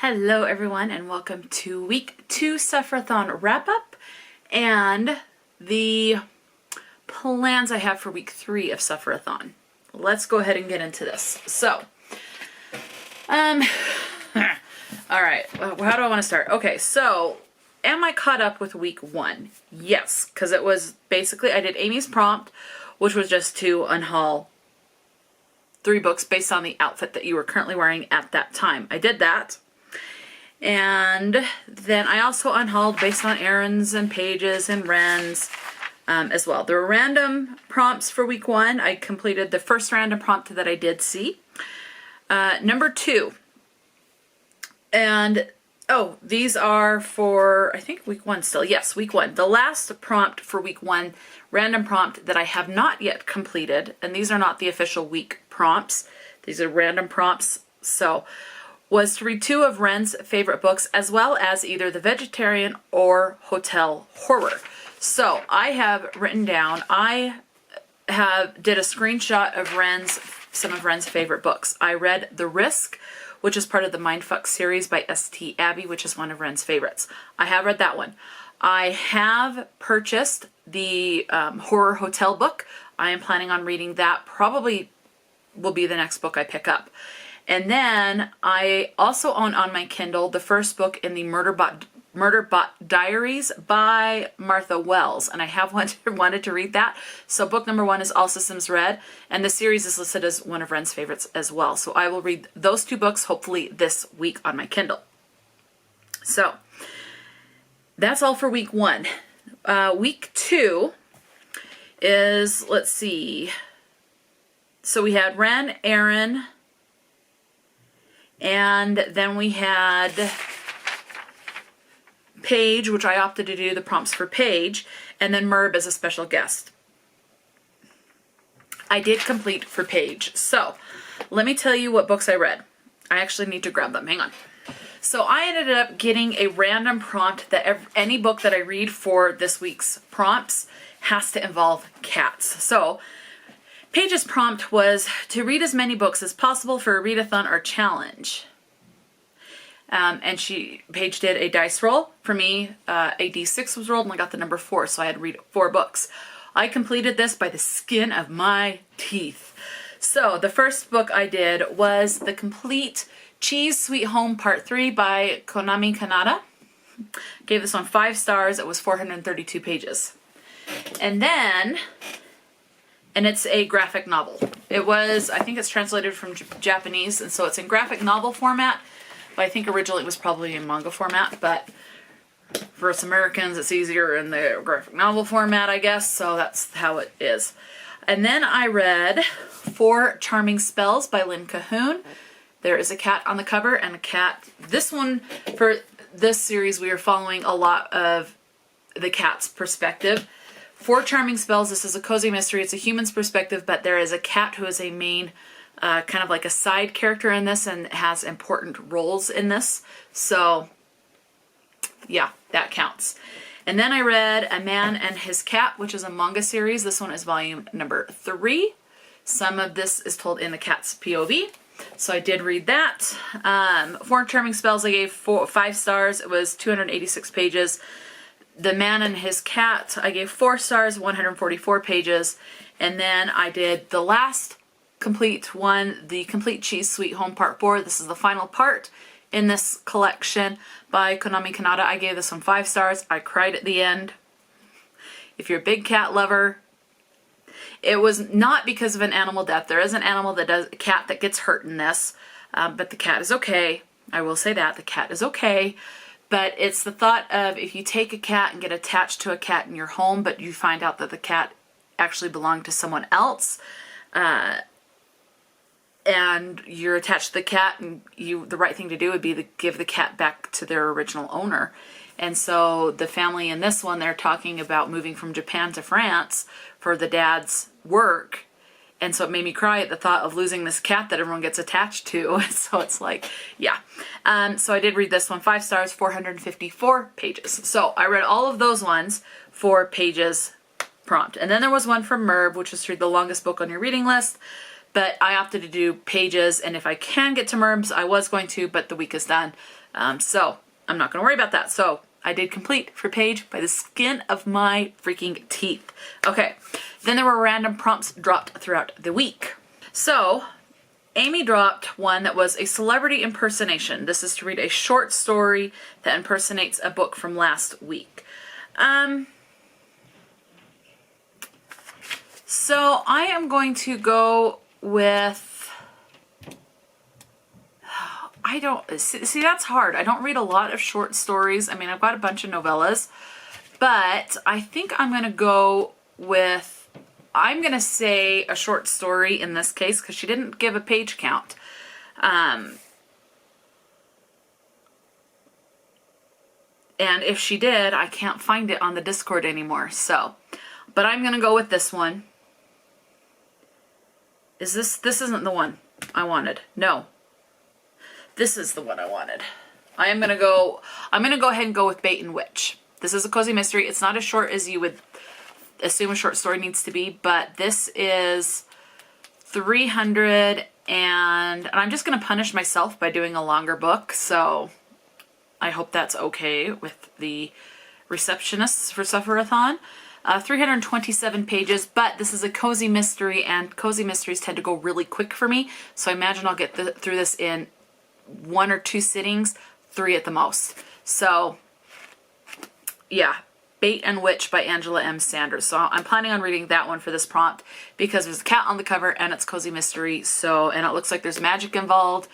Hello everyone and welcome to week 2 Sufferathon wrap up and the plans I have for week 3 of Sufferathon. Let's go ahead and get into this. So, alright, how do I want to start? Okay, so am I caught up with week 1? Yes, because it was basically, I did Amy's prompt, which was just to unhaul 3 books based on the outfit that you were currently wearing at that time. I did that. And then I also unhauled based on Erin's and Paige's and Wren's as well. There were random prompts for week 1. I completed the first random prompt that I did see. Number 2. And, oh, these are for, I think week 1 still. Yes, week 1. The last prompt for week 1, random prompt that I have not yet completed. And these are not the official week prompts. These are random prompts. So, was to read 2 of Wren's favorite books, as well as either the vegetarian or hotel horror. So I have written down, did a screenshot of some of Wren's favorite books. I read The Risk, which is part of the Mindfuck series by S.T. Abbey, which is one of Wren's favorites. I have read that one. I have purchased the horror hotel book. I am planning on reading that. Probably will be the next book I pick up. And then I also own on my Kindle the first book in the Murderbot Diaries by Martha Wells. And I have wanted to read that. So book number 1 is All Systems Red. And the series is listed as one of Wren's favorites as well. So I will read those 2 books hopefully this week on my Kindle. So that's all for week 1. Week 2 is, let's see. So we had Wren, Erin, and then we had Paige, which I opted to do the prompts for Paige, and then Merb as a special guest. I did complete for Paige. So let me tell you what books I read. I actually need to grab them. Hang on. So I ended up getting a random prompt that any book that I read for this week's prompts has to involve cats. So Paige's prompt was to read as many books as possible for a readathon or challenge. And Paige did a dice roll. For me, a d6 was rolled and I got the number 4, so I had to read 4 books. I completed this by the skin of my teeth. So the first book I did was The Complete Cheese Sweet Home Part 3 by Konami Kanata. Gave this one 5 stars. It was 432 pages. And then... and it's a graphic novel. It was, I think it's translated from Japanese, and so it's in graphic novel format, but I think originally it was probably in manga format, but for us Americans, it's easier in the graphic novel format, I guess, so that's how it is. And then I read 4 Charming Spells by Lynn Cahoon. There is a cat on the cover and a cat. This one, for this series, we are following a lot of the cat's perspective. 4 Charming Spells. This is a cozy mystery. It's a human's perspective, but there is a cat who is a main, kind of like a side character in this and has important roles in this. So, yeah, that counts. And then I read A Man and His Cat, which is a manga series. This one is volume number 3. Some of this is told in the cat's POV. So I did read that. 4 Charming Spells, I gave 5 stars. It was 286 pages. The Man and His Cat, I gave 4 stars, 144 pages. And then I did the last complete one, The Complete Cheese Sweet Home Part 4. This is the final part in this collection by Konami Kanata. I gave this one 5 stars. I cried at the end. If you're a big cat lover, it was not because of an animal death. There is an animal a cat that gets hurt in this, but the cat is okay. I will say that, the cat is okay. But it's the thought of if you take a cat and get attached to a cat in your home, but you find out that the cat actually belonged to someone else, and you're attached to the cat, and the right thing to do would be to give the cat back to their original owner. And so the family in this one, they're talking about moving from Japan to France for the dad's work. And so it made me cry at the thought of losing this cat that everyone gets attached to. So it's like, yeah. So I did read this one, 5 stars, 454 pages. So I read all of those ones for Paige's prompt. And then there was one from Merb, which is the longest book on your reading list. but I opted to do Paige's, and if I can get to Merb's, I was going to, but the week is done. So I'm not going to worry about that. So I did complete for Paige by the skin of my freaking teeth. Okay, then there were random prompts dropped throughout the week. So Amy dropped one that was a celebrity impersonation. This is to read a short story that impersonates a book from last week. So I am going to go with, I don't, see that's hard. I don't read a lot of short stories. I mean, I've got a bunch of novellas, but I think I'm going to go with, I'm going to say a short story in this case because she didn't give a page count. And if she did, I can't find it on the Discord anymore. So, but I'm going to go with this one. Is this isn't the one I wanted. No. This is the one I wanted. I'm going to go ahead and go with Bait and Witch. This is a cozy mystery. It's not as short as you would assume a short story needs to be, but this is 300 and I'm just going to punish myself by doing a longer book. So I hope that's okay with the receptionists for Sufferathon. 327 pages, but this is a cozy mystery, and cozy mysteries tend to go really quick for me. So I imagine I'll get through this in 1 or 2 sittings, 3 at the most. So yeah, Bait and Witch by Angela M. Sanders. So I'm planning on reading that one for this prompt because there's a cat on the cover and it's cozy mystery. So, and it looks like there's magic involved.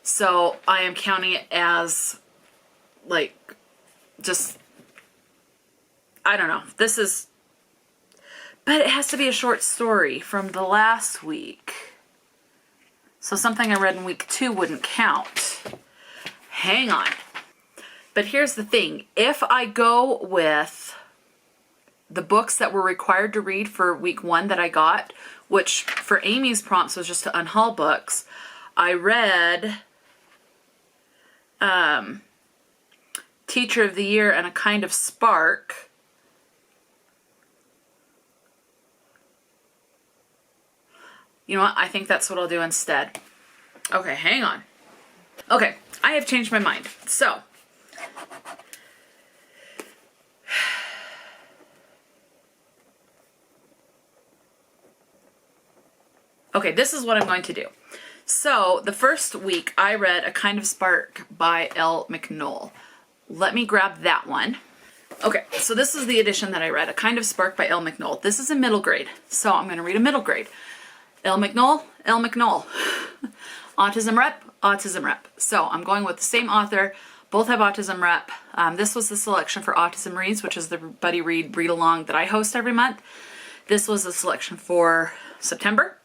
So I am counting it as like, just, I don't know. This is, but it has to be a short story from the last week. So something I read in week 2 wouldn't count. Hang on. But here's the thing. If I go with the books that were required to read for week 1 that I got, which for Amy's prompts was just to unhaul books, I read Teacher of the Year and A Kind of Spark. You know what? I think that's what I'll do instead. Okay, hang on. Okay, I have changed my mind. So, okay, this is what I'm going to do. So, the first week I read A Kind of Spark by L. McNoll. Let me grab that one. Okay, so this is the edition that I read, A Kind of Spark by L. McNoll. This is a middle grade, so I'm going to read a middle grade. L. McNoll, L. McNoll. Autism Rep, Autism Rep. So I'm going with the same author. Both have Autism Rep. This was the selection for Autism Reads, which is the Buddy Read along that I host every month. This was the selection for September.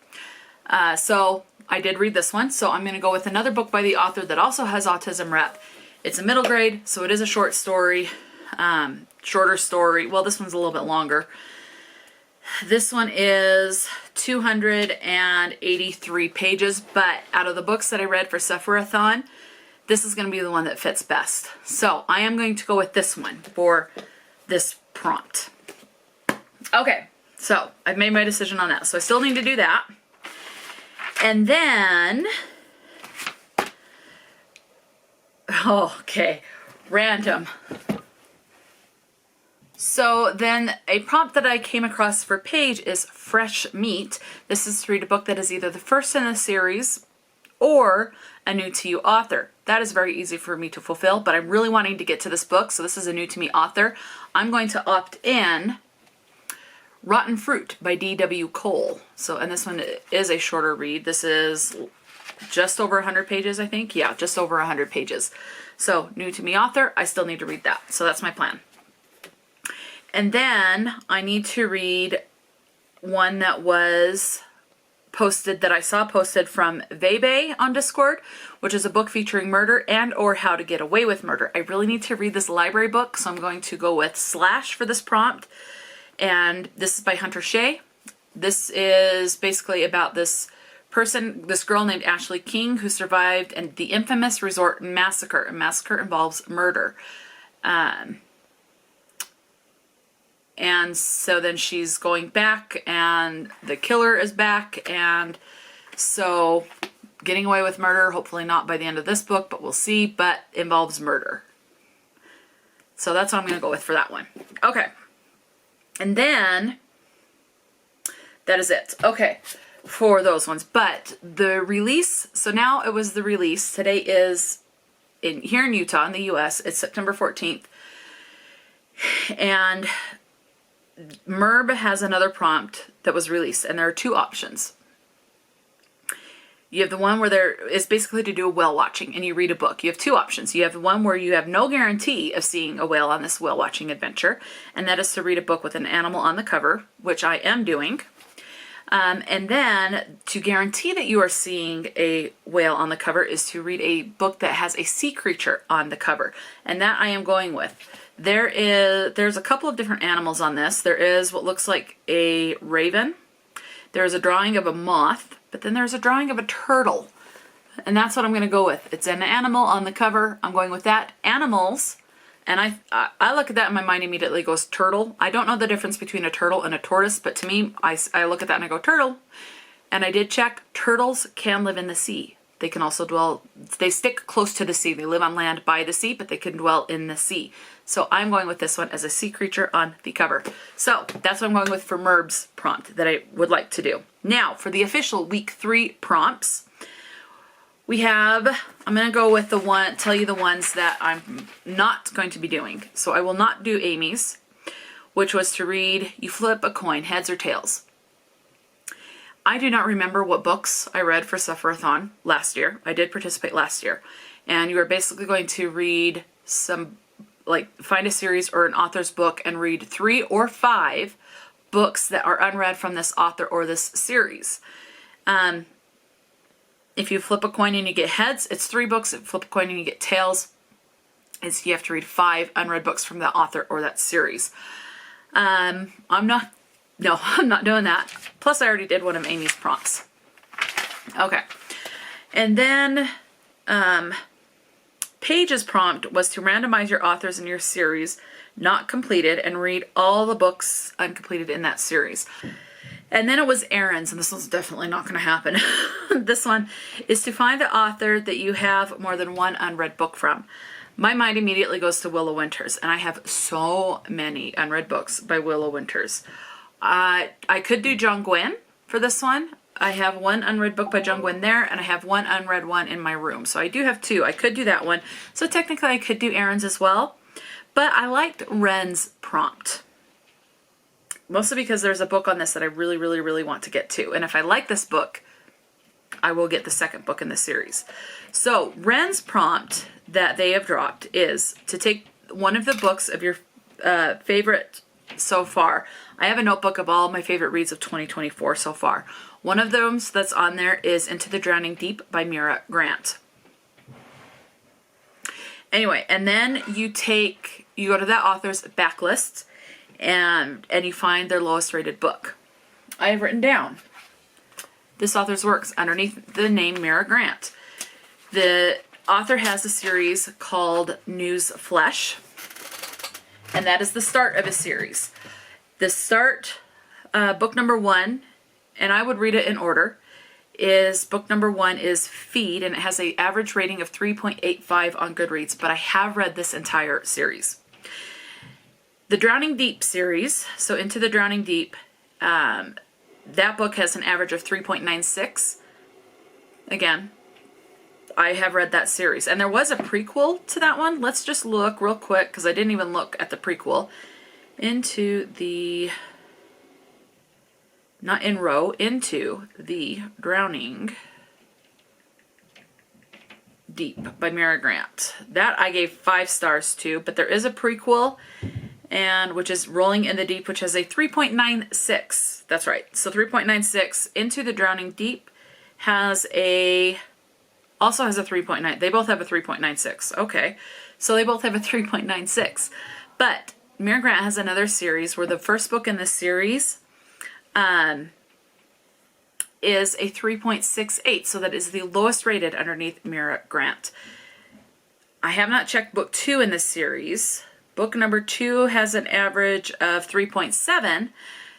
So I did read this one. So I'm going to go with another book by the author that also has Autism Rep. It's a middle grade, so it is a short story, shorter story. Well, this one's a little bit longer. This one is 283 pages, but out of the books that I read for Sufferathon, this is going to be the one that fits best. So I am going to go with this one for this prompt. Okay, so I've made my decision on that. So I still need to do that. And then, okay, random. So then a prompt that I came across for Paige is Fresh Meat. This is to read a book that is either the first in a series or a new to you author. That is very easy for me to fulfill, but I'm really wanting to get to this book, so this is a new to me author. I'm going to opt in Rotten Fruit by D.W. Cole. So, and this one is a shorter read. This is just over 100 pages, I think. Yeah, just over 100 pages. So, new to me author, I still need to read that. So that's my plan. And then I need to read one that was posted, that I saw posted from Vebe on Discord, which is a book featuring murder and or how to get away with murder. I really need to read this library book, so I'm going to go with Slash for this prompt. And this is by Hunter Shea. This is basically about this person, this girl named Ashley King, who survived the infamous resort massacre. A massacre involves murder. And so then she's going back and the killer is back, and So getting away with murder, hopefully not by the end of this book, but we'll see, but involves murder. So that's what I'm going to go with for that one. Okay. And then that is it. Okay. For those ones. But the release, so now it was the release. Today is here in Utah, in the US, it's September 14th. And Merb has another prompt that was released, and there are two options. You have the one where it's basically to do a whale watching and you read a book. You have two options. You have the one where you have no guarantee of seeing a whale on this whale watching adventure, and that is to read a book with an animal on the cover, which I am doing. And then to guarantee that you are seeing a whale on the cover is to read a book that has a sea creature on the cover. And that I am going with. There's a couple of different animals on this. There is what looks like a raven. There's a drawing of a moth, but then there's a drawing of a turtle. And that's what I'm going to go with. It's an animal on the cover. I'm going with that. Animals. And I look at that and my mind immediately goes turtle. I don't know the difference between a turtle and a tortoise, but to me, I look at that and I go turtle. And I did check. Turtles can live in the sea. They can also they stick close to the sea. They live on land by the sea, but they can dwell in the sea. So I'm going with this one as a sea creature on the cover. So that's what I'm going with for Merb's prompt that I would like to do. Now, for the official week 3 prompts, I'm going to go with tell you the ones that I'm not going to be doing. So I will not do Amy's, which was to read, you flip a coin, heads or tails. I do not remember what books I read for Sufferathon last year. I did participate last year. And you are basically going to read find a series or an author's book and read 3 or 5 books that are unread from this author or this series. If you flip a coin and you get heads, it's 3 books. If you flip a coin and you get tails, you have to read 5 unread books from that author or that series. I'm not doing that. Plus, I already did one of Amy's prompts. Okay. And then Paige's prompt was to randomize your authors in your series not completed and read all the books uncompleted in that series. And then it was Erin's, and this one's definitely not going to happen. This one is to find the author that you have more than one unread book from. My mind immediately goes to Willow Winters, and I have so many unread books by Willow Winters. I could do John Gwynne for this one. I have one unread book by John Gwynne there, and I have one unread one in my room. So I do have 2. I could do that one. So technically I could do Erin's as well. But I liked Wren's prompt. Mostly because there's a book on this that I really, really, really want to get to. And if I like this book, I will get the second book in the series. So Wren's prompt that they have dropped is to take one of the books of your favorite so far. I have a notebook of all my favorite reads of 2024 so far. One of them that's on there is Into the Drowning Deep by Mira Grant. Anyway, and then you go to that author's backlist and you find their lowest rated book. I have written down this author's works underneath the name Mira Grant. The author has a series called News Flesh, and that is the start of a series. The start, book number 1, and I would read it in order, is book number 1 is Feed, and it has an average rating of 3.85 on Goodreads, but I have read this entire series. The Drowning Deep series, so Into the Drowning Deep, that book has an average of 3.96. Again, I have read that series. And there was a prequel to that one. Let's just look real quick, because I didn't even look at the prequel. Into the Drowning Deep by Mira Grant. That I gave 5 stars to, but there is a prequel, and which is Rolling in the Deep, which has a 3.96. That's right. So 3.96. Into the Drowning Deep also has a 3.9. They both have a 3.96. Okay. So they both have a 3.96. But Mira Grant has another series where the first book in this series is a 3.68. So that is the lowest rated underneath Mira Grant. I have not checked book 2 in this series. Book number 2 has an average of 3.7.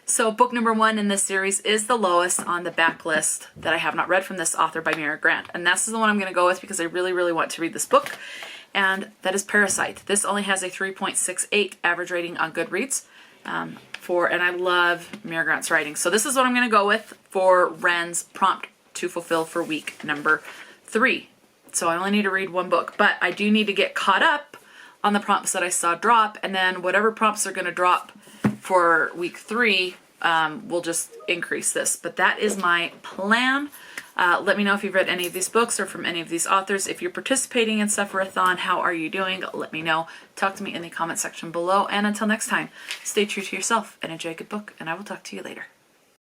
So book number 1 in this series is the lowest on the backlist that I have not read from this author by Mira Grant. And that's the one I'm going to go with because I really, really want to read this book. And that is Parasite. This only has a 3.68 average rating on Goodreads. And I love Mira Grant's writing. So this is what I'm going to go with for Wren's prompt to fulfill for week number 3. So I only need to read 1 book, but I do need to get caught up on the prompts that I saw drop, and then whatever prompts are going to drop for week 3, we'll just increase this. But that is my plan. Let me know if you've read any of these books or from any of these authors. If you're participating in Sufferathon, how are you doing? Let me know. Talk to me in the comment section below. And until next time, stay true to yourself and enjoy a good book, and I will talk to you later.